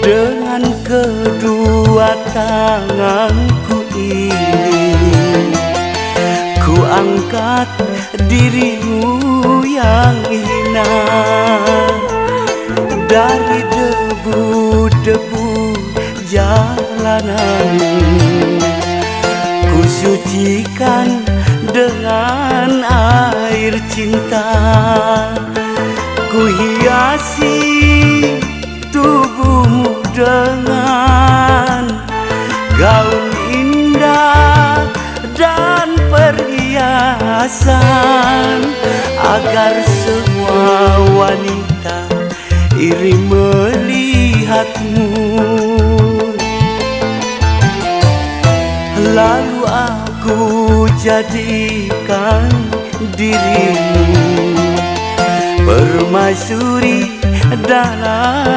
Dengan kedua tanganku ini, ku angkat dirimu yang hina dari debu-debu jalanan. Ku sucikan dengan air cinta, ku hiasi tubuhmu dengan gaun indah dan perhiasan, agar semua wanita iri melihatmu. Lalu aku jadikan dirimu permaisuri dalam